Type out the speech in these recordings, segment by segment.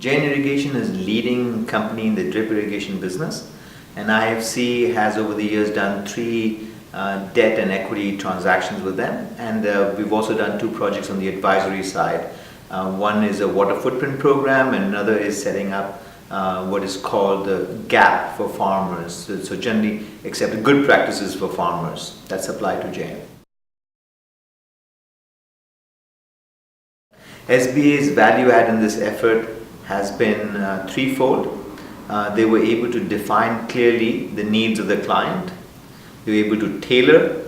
Jain Irrigation is leading company in the drip irrigation business, and IFC has over the years done three debt and equity transactions with them, and we've also done two projects on the advisory side. One is a water footprint program, and another is setting up what is called the GAP for farmers, so generally accepted good practices for farmers that's applied to Jain. SBA's value add in this effort has been threefold. They were able to define clearly the needs of the client. They were able to tailor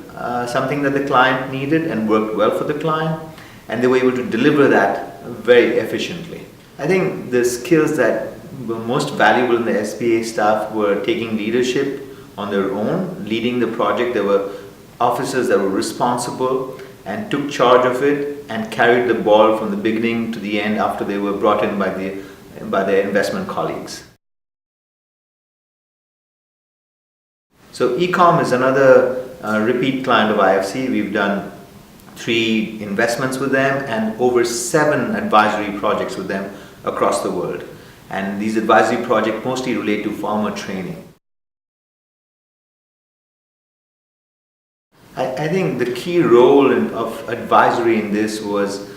something that the client needed and worked well for the client, and they were able to deliver that very efficiently. I think the skills that were most valuable in the SBA staff were taking leadership on their own, leading the project. There were officers that were responsible and took charge of it and carried the ball from the beginning to the end after they were brought in by their investment colleagues. So Ecom is another repeat client of IFC. We've done 3 investments with them and over 7 advisory projects with them across the world. And these advisory projects mostly relate to farmer training. I think the key role of advisory in this was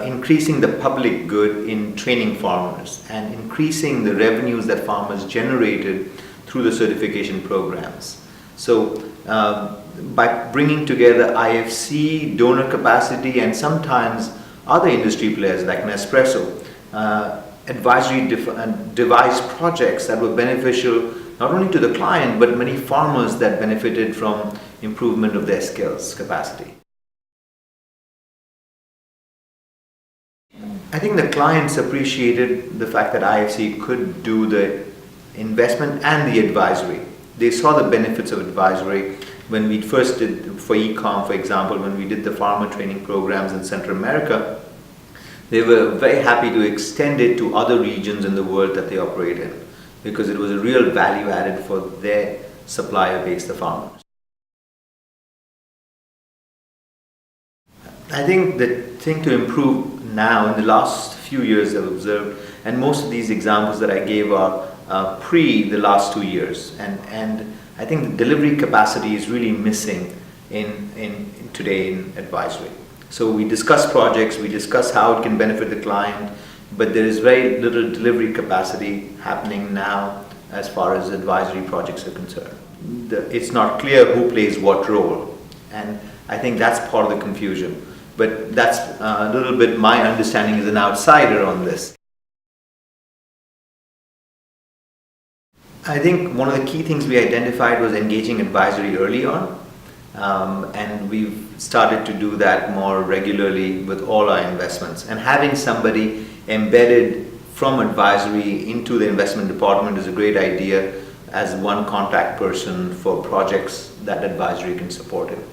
increasing the public good in training farmers and increasing the revenues that farmers generated through the certification programs. So by bringing together IFC, donor capacity, and sometimes other industry players like Nespresso, advisory devised projects that were beneficial not only to the client but many farmers that benefited from improvement of their skills capacity. I think the clients appreciated the fact that IFC could do the investment and the advisory. They saw the benefits of advisory when we first did for Ecom, for example, when we did the farmer training programs in Central America. They were very happy to extend it to other regions in the world that they operate in because it was a real value added for their supplier base, the farmers. I think the thing to improve now in the last few years I've observed, and most of these examples that I gave are pre the last 2 years, and I think the delivery capacity is really missing in today in advisory. So we discuss projects, we discuss how it can benefit the client, but there is very little delivery capacity happening now as far as advisory projects are concerned. It's not clear who plays what role, and I think that's part of the confusion. But that's a little bit my understanding as an outsider on this. I think one of the key things we identified was engaging advisory early on, and we've started to do that more regularly with all our investments. And having somebody embedded from advisory into the investment department is a great idea as one contact person for projects that advisory can support it.